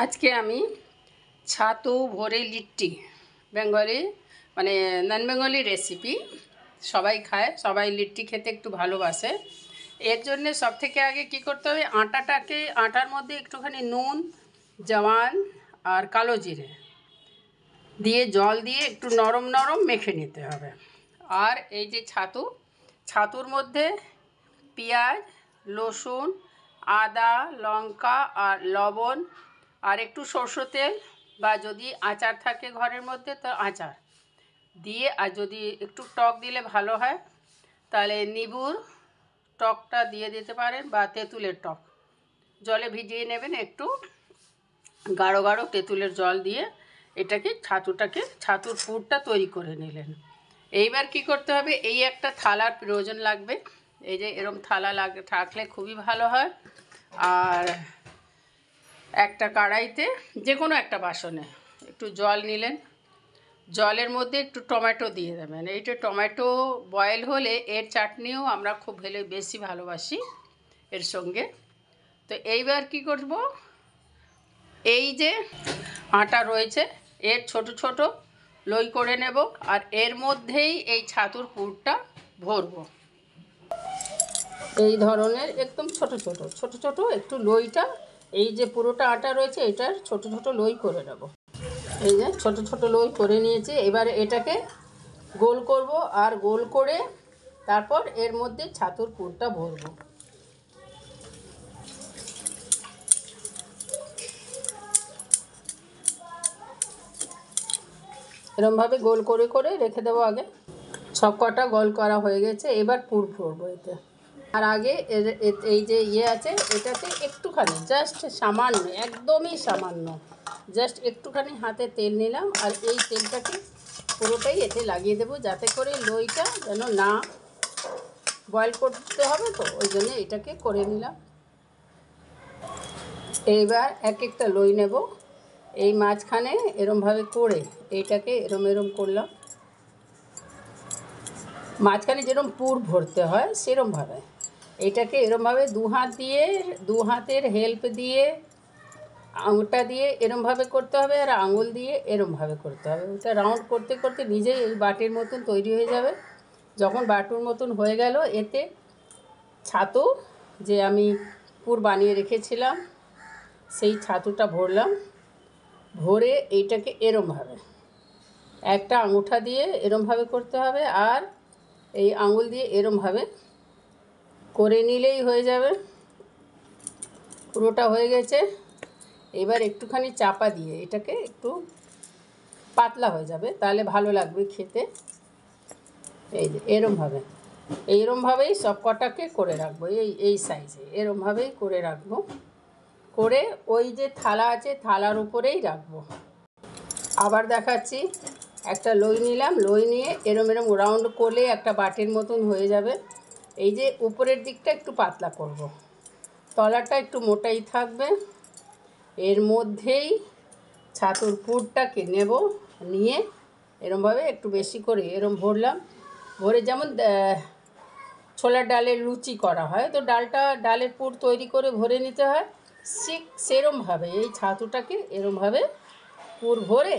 আজকে আমি ছাতু ভরে লিট্টি বেঙ্গলি মানে নন বেঙ্গলি রেসিপি। সবাই খায়, সবাই লিট্টি খেতে একটু ভালোবাসে। এর জন্য সবথেকে আগে কি করতে হবে, আটার মধ্যে একটুখানি নুন, জওয়ান আর কালো জিরে দিয়ে জল দিয়ে একটু নরম নরম মেখে নিতে হবে। আর এই যে ছাতুর মধ্যে পেঁয়াজ, রসুন, আদা, লঙ্কা আর লবণ আর একটু সরষের তেল বা যদি আচার থাকে ঘরের মধ্যে তো আচার দিয়ে, আর যদি একটু টক দিলে ভালো হয় তাহলে নিবুর টকটা দিয়ে দিতে পারেন বা তেঁতুলের টক জলে ভিজিয়ে নেবেন, একটু গাঢ় গাঢ় তেঁতুলের জল দিয়ে ছাতুর পুরটা তৈরি করে নিলেন। এইবার কি করতে হবে, এই একটা থালার প্রয়োজন লাগবে। এই যে এরম থালা থাকলে খুবই ভালো হয়। আর একটা কড়াইতে যে কোনো একটা বাসনে একটু জল নিলেন, জলের মধ্যে একটু টমেটো দিয়ে দেবেন। এইটা টমেটো বয়েল হলে এর চাটনিও আমরা খুব বেশি ভালোবাসি এর সঙ্গে। তো এইবার কি করব, এই যে আটা রয়েছে এর ছোট ছোট লই করে নেব আর এর মধ্যেই এই ছাতুর পুরটা ভরবো। এই ধরনের একদম ছোট ছোট একটু লইটা, এই যে পুরোটা আটা রয়েছে এটার ছোট ছোট লই করে নেব। এই যে ছোট ছোট লই করে নিয়েছি। এবারে এটাকে গোল করব আর গোল করে তারপর এর মধ্যে ছাতুর পুরটা ভরবো। এরমভাবে গোল করে করে রেখে দেবো। আগে সব কটা গোল করা হয়ে গেছে, এবার পুর ভরবো এতে। আর আগে এই যে আছে এটাতে একটুখানি জাস্ট সামান্য, একদমই সামান্য জাস্ট একটুখানি হাতে তেল নিলাম আর এই তেলটাকে পুরোটাই এতে লাগিয়ে দেবো, যাতে করে লইটা যেন না বয়েল করতে হবে, তো ওই জন্য এটাকে করে নিলাম। এইবার এক একটা লই নেব, এই মাঝখানে এরমভাবে করে এইটাকে এরম করলাম, মাঝখানে যেরকম পুর ভরতে হয় সেরমভাবে এটাকে এরমভাবে দু হাতের হেল্প দিয়ে আঙুলটা দিয়ে এরমভাবে করতে হবে আর আঙুল দিয়ে এরমভাবে করতে হবে। ওটা রাউন্ড করতে করতে নিজেই এই বাটির মতন তৈরি হয়ে যাবে। যখন বাটুর মতন হয়ে গেল, এতে ছাতু যে আমি পুর বানিয়ে রেখেছিলাম সেই ছাতুটা ভরলাম। ভরে এইটাকে এরমভাবে একটা আঙুঠা দিয়ে এরমভাবে করতে হবে আর এই আঙুল দিয়ে এরমভাবে করে নিলেই হয়ে যাবে। পুরোটা হয়ে গেছে। এবার একটুখানি চাপা দিয়ে এটাকে একটু পাতলা হয়ে যাবে, তাহলে ভালো লাগবে খেতে। এই যে এইরমভাবেই সব কটাকে করে রাখবো, এই সাইজে এরমভাবেই করে রাখবো। করে ওই যে থালা আছে থালার উপরেই রাখবো। আবার দেখাচ্ছি, একটা লই নিলাম, লই নিয়ে এরম রাউন্ড করলে একটা বাটির মতন হয়ে যাবে। এই যে উপরের দিকটা একটু পাতলা করব, তলাটা একটু মোটাই থাকবে। এর মধ্যেই ছাতুর পুরটাকে নেব, নিয়ে এরমভাবে একটু বেশি করে এরম ভরলাম। ভরে যেমন ছোলার ডালের লুচি করা হয়, তো ডালের পুর তৈরি করে ভরে নিতে হয়, ঠিক সেরমভাবে এই ছাতুটাকে এরমভাবে পুর ভরে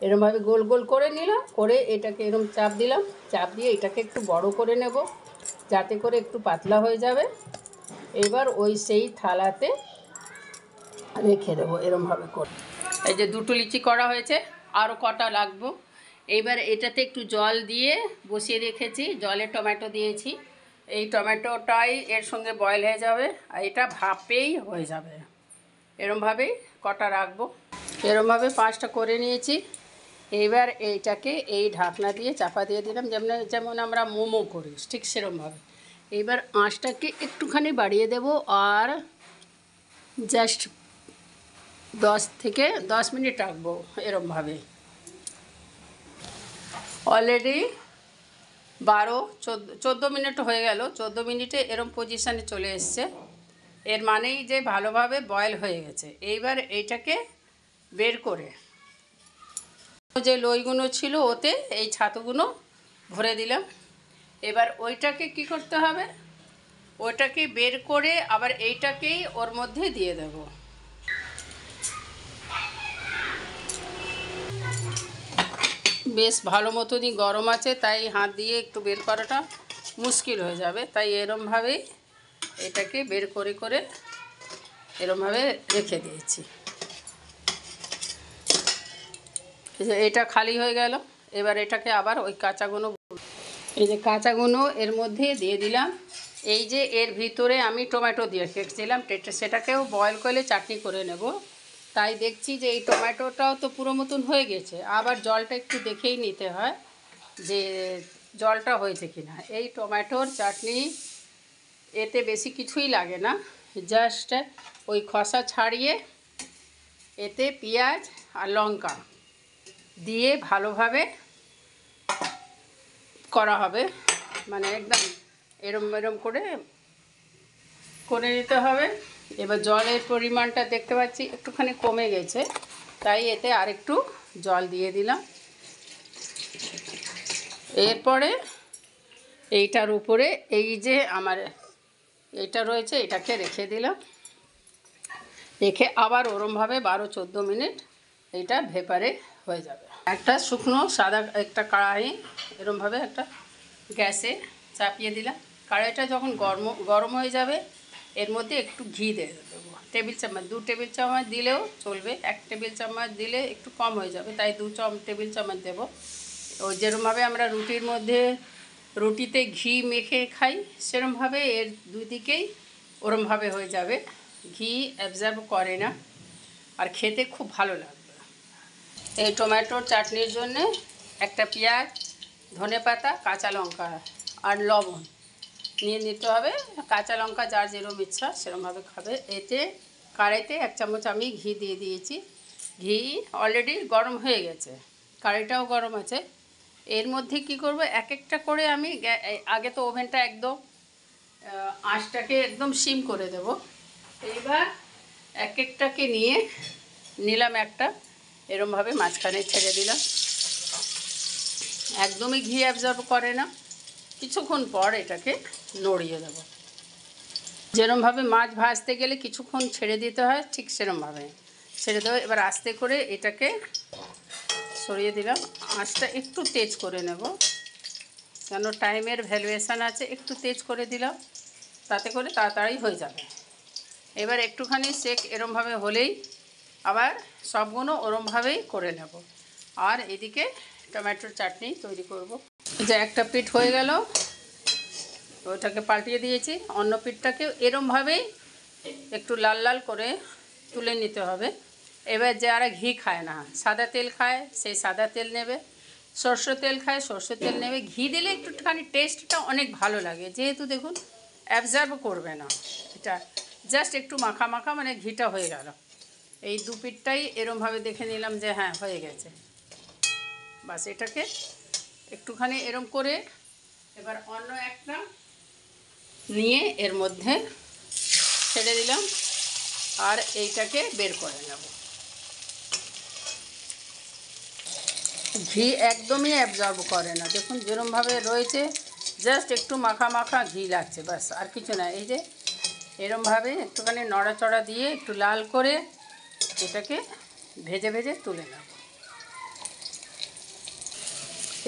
এরমভাবে গোল গোল করে নিলাম। করে এটাকে এরম চাপ দিলাম, চাপ দিয়ে এটাকে একটু বড় করে নেব যাতে করে একটু পাতলা হয়ে যাবে। এবার সেই থালাতে রেখে দেবো এরমভাবে করে। এই যে দুটো লিচি করা হয়েছে, আরও কটা লাগবো। এইবার এটাতে একটু জল দিয়ে বসিয়ে রেখেছি, জলে টমেটো দিয়েছি। এই টমেটোটাই এর সঙ্গে বয়েল হয়ে যাবে আর এটা ভাপেই হয়ে যাবে। এরমভাবেই কটা রাখবো। এরমভাবে 5টা করে নিয়েছি। এইবার এইটাকে এই ঢাকনা দিয়ে চাপা দিয়ে দিলাম, যেমন আমরা মোমো করি ঠিক সেরমভাবে। এইবার আঁচটাকে একটুখানি বাড়িয়ে দেব আর জাস্ট 10 মিনিট রাখবো এরমভাবে। অলরেডি 14 মিনিট হয়ে গেল। 14 মিনিটে এরম পজিশানে চলে এসছে, এর মানেই যে ভালোভাবে বয়েল হয়ে গেছে। এইবার এইটাকে বের করে যে লইগুলো ছিল ওতে এই ছাতুগুলো ভরে দিলাম। এবার ওইটাকে কি করতে হবে, ওইটাকে বের করে আবার এইটাকেই ওর মধ্যে দিয়ে দেব। বেশ ভালো মতনই গরম আছে, তাই হাত দিয়ে একটু বের করাটা মুশকিল হয়ে যাবে। তাই এরমভাবেই এটাকে বের করে করে এরমভাবে রেখে দিয়েছি। এটা খালি হয়ে গেল। এবার এটাকে আবার ওই কাঁচাগুলো, এই যে কাঁচাগুলো এর মধ্যে দিয়ে দিলাম। এই যে এর ভিতরে আমি টমেটো দিয়ে রেখেছিলাম, সেটাকেও বয়েল করে চাটনি করে নেব। তাই দেখছি যে এই টমেটোটাও তো পুরো মতন হয়ে গেছে, আবার জলটা একটু দেখেই নিতে হয় যে জলটা হয়েছে কি না। এই টমেটোর চাটনি এতে বেশি কিছুই লাগে না, জাস্ট ওই খসা ছাড়িয়ে এতে পেঁয়াজ আর লঙ্কা দিয়ে ভালোভাবে করা হবে, মানে একদম এরম এরম করে করে নিতে হবে। এবার জলের পরিমাণটা দেখতে পাচ্ছি একটুখানি কমে গেছে, তাই এতে আরেকটু জল দিয়ে দিলাম। এরপরে এইটার উপরে এই যে আমার এটা রয়েছে এটাকে রেখে দিলাম, রেখে আবার ওরমভাবে 12-14 মিনিট এইটা ভেপারে হয়ে যাবে। একটা শুকনো সাদা একটা কড়াই এরমভাবে একটা গ্যাসে চাপিয়ে দিলাম। কড়াইটা যখন গরম হয়ে যাবে এর মধ্যে একটু ঘি দিয়ে দেবো, টেবিল চামচ, 2 টেবিল চামচ দিলেও চলবে, 1 টেবিল চামচ দিলে একটু কম হয়ে যাবে, তাই 2 টেবিল চামচ দেবো। ওই যেরমভাবে আমরা রুটির মধ্যে রুটিতে ঘি মেখে খাই সেরমভাবে এর দুই দিকেই ওরমভাবে হয়ে যাবে, ঘি অ্যাবজর্ব করে না আর খেতে খুব ভালো লাগবে। এই টমেটোর চাটনির জন্যে একটা পেঁয়াজ, ধনেপাতা, কাঁচা লঙ্কা আর লবণ নিয়ে নিতে হবে। কাঁচা লঙ্কা যার যেরকম ইচ্ছা সেরকমভাবে খাবে। এতে কড়াইতে 1 চামচ আমি ঘি দিয়ে দিয়েছি। ঘি অলরেডি গরম হয়ে গেছে, কড়াইটাও গরম আছে। এর মধ্যে কি করব, এক একটা করে আমি আগে তো ওভেনটা একদম আঁচটাকে একদম সিম করে দেব। এইবার এক একটাকে নিয়ে নিলাম, একটা এরমভাবে মাঝখানে ছেড়ে দিলাম। একদমই ঘি অ্যাবজর্ব করে না। কিছুক্ষণ পর এটাকে নড়িয়ে দেব। যেরমভাবে মাছ ভাজতে গেলে কিছুক্ষণ ছেড়ে দিতে হয়, ঠিক সেরমভাবে ছেড়ে দেবো। এবার আস্তে করে এটাকে সরিয়ে দিলাম। আঁচটা একটু তেজ করে নেব, কেন টাইমের ভ্যালুয়েশান আছে। একটু তেজ করে দিলাম, তাতে করে তাড়াতাড়ি হয়ে যাবে। এবার একটুখানি সেক এরমভাবে হলেই আবার সবগুলো ওরমভাবেই করে নেব। আর এদিকে টমেটোর চাটনি তৈরি করব। যে একটা পিঠ হয়ে গেল, ওইটাকে পাল্টিয়ে দিয়েছি। অন্য পিঠটাকেও এরমভাবেই একটু লাল লাল করে তুলে নিতে হবে। এবার যারা ঘি খায় না, সাদা তেল খায়, সেই সাদা তেল নেবে, সরষের তেল খায় সরষের তেল নেবে। ঘি দিলে একটুখানি টেস্টটা অনেক ভালো লাগে, যেহেতু দেখুন অ্যাবজর্ব করবে না, এটা জাস্ট একটু মাখা মাখা, মানে ঘিটা হয়ে গেল। এই দু পিঠটাই এরমভাবে দেখে নিলাম যে হ্যাঁ হয়ে গেছে। বাস এটাকে একটুখানি এরম করে এবার অন্য একটা নিয়ে এর মধ্যে ছেড়ে দিলাম আর এইটাকে বের করে নেব। ঘি একদমই অ্যাবজর্ব করে না, দেখুন যেরমভাবে রয়েছে, জাস্ট একটু মাখা মাখা ঘি লাগছে, ব্যাস আর কিছু না। এই যে এরমভাবে একটুখানি নড়াচড়া দিয়ে একটু লাল করে এটাকে ভেজে ভেজে তুলে নেব।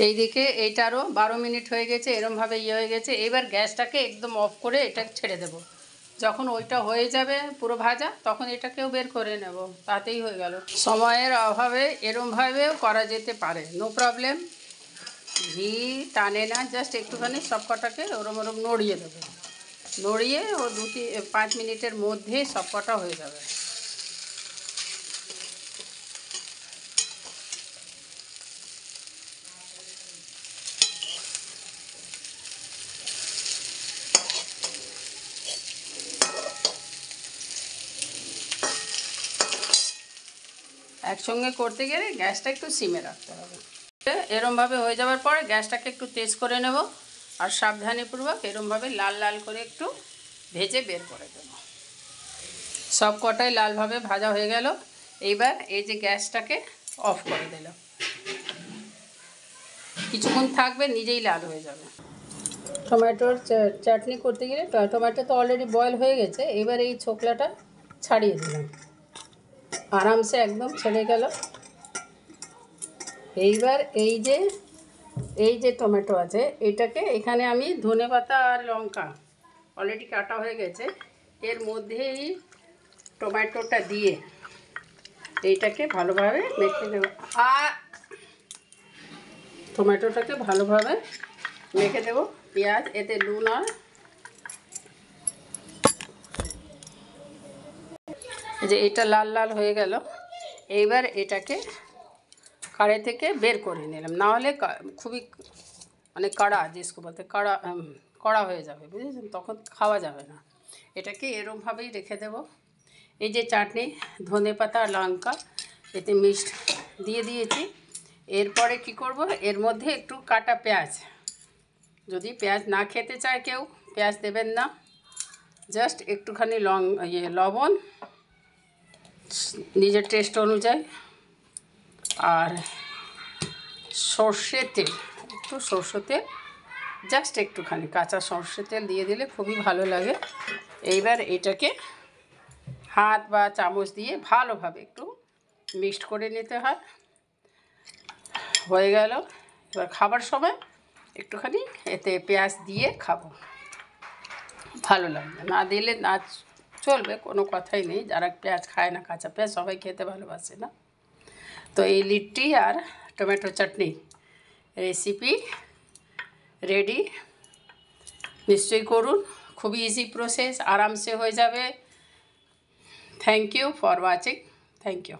এইদিকে এইটারও 12 মিনিট হয়ে গেছে, এরমভাবে হয়ে গেছে। এবার গ্যাসটাকে একদম অফ করে এটা ছেড়ে দেব। যখন ওইটা হয়ে যাবে পুরো ভাজা, তখন এটাকেও বের করে নেব, তাতেই হয়ে গেল। সময়ের অভাবে এরমভাবেও করা যেতে পারে, নো প্রবলেম। ঘি টানে না, জাস্ট একটুখানি সব কটাকে ওরম ওরম নড়িয়ে দেবো। নড়িয়ে ও 2-5 মিনিটের মধ্যে সব কটা হয়ে যাবে। একসঙ্গে করতে গেলে গ্যাসটা একটু সিমে রাখতে হবে। এরমভাবে হয়ে যাওয়ার পরে গ্যাসটাকে একটু তেজ করে নেব আর সাবধানীপূর্বক এরমভাবে লাল লাল করে একটু ভেজে বের করে দেব। সব কটাই লালভাবে ভাজা হয়ে গেল। এইবার এই যে গ্যাসটাকে অফ করে দিলাম, কিছুক্ষণ থাকবে, নিজেই লাল হয়ে যাবে। টমেটোর চাটনি করতে গেলে টমেটো তো অলরেডি বয়েল হয়ে গেছে, এবার এই ছোকলাটা ছাড়িয়ে দিলাম, আরামসে একদম ছেড়ে গেল। এইবার এই যে টমেটো আছে, এটাকে এখানে আমি ধনেপাতা আর লঙ্কা অলরেডি কাটা হয়ে গেছে, এর মধ্যেই টমেটোটা দিয়ে এইটাকে ভালোভাবে মেখে দেবো। আর টমেটোটাকে ভালোভাবে মেখে দেবো, পেঁয়াজ, এতে নুন আর যে এটা লাল লাল হয়ে গেল। এইবার এটাকে কড়াই থেকে বের করে নিলাম, নাহলে খুবই মানে কড়া, জিসকো বলতে কড়া, কড়া হয়ে যাবে, বুঝেছেন, তখন খাওয়া যাবে না। এটাকে এরমভাবেই রেখে দেব। এই যে চাটনি, ধনেপাতা আর লঙ্কা এতে মিক্সড দিয়ে দিয়েছি। এরপরে কি করব, এর মধ্যে একটু কাটা পেঁয়াজ, যদি পেঁয়াজ না খেতে চায় কেউ পেঁয়াজ দেবেন না, জাস্ট একটুখানি লবণ নিজের টেস্ট অনুযায়ী, আর সর্ষের তেল, একটু সর্ষের তেল, জাস্ট একটুখানি কাঁচা সর্ষের তেল দিয়ে দিলে খুবই ভালো লাগে। এইবার এটাকে হাত বা চামচ দিয়ে ভালোভাবে একটু মিক্সড করে নিতে হয়। হয়ে গেল। এবার খাবার সময় একটুখানি এতে পেঁয়াজ দিয়ে খাবো, ভালো লাগবে। না দিলে না চলবে, কোনো কথাই নেই, যারা পেঁয়াজ খায় না, কাঁচা পেঁয়াজ সবাই খেতে ভালোবাসে না। তো এই লিট্টি আর টমেটো চাটনি রেসিপি রেডি, নিশ্চয়ই করুন, খুবই ইজি প্রসেস, আরামসে হয়ে যাবে। Thank you for watching, thank you.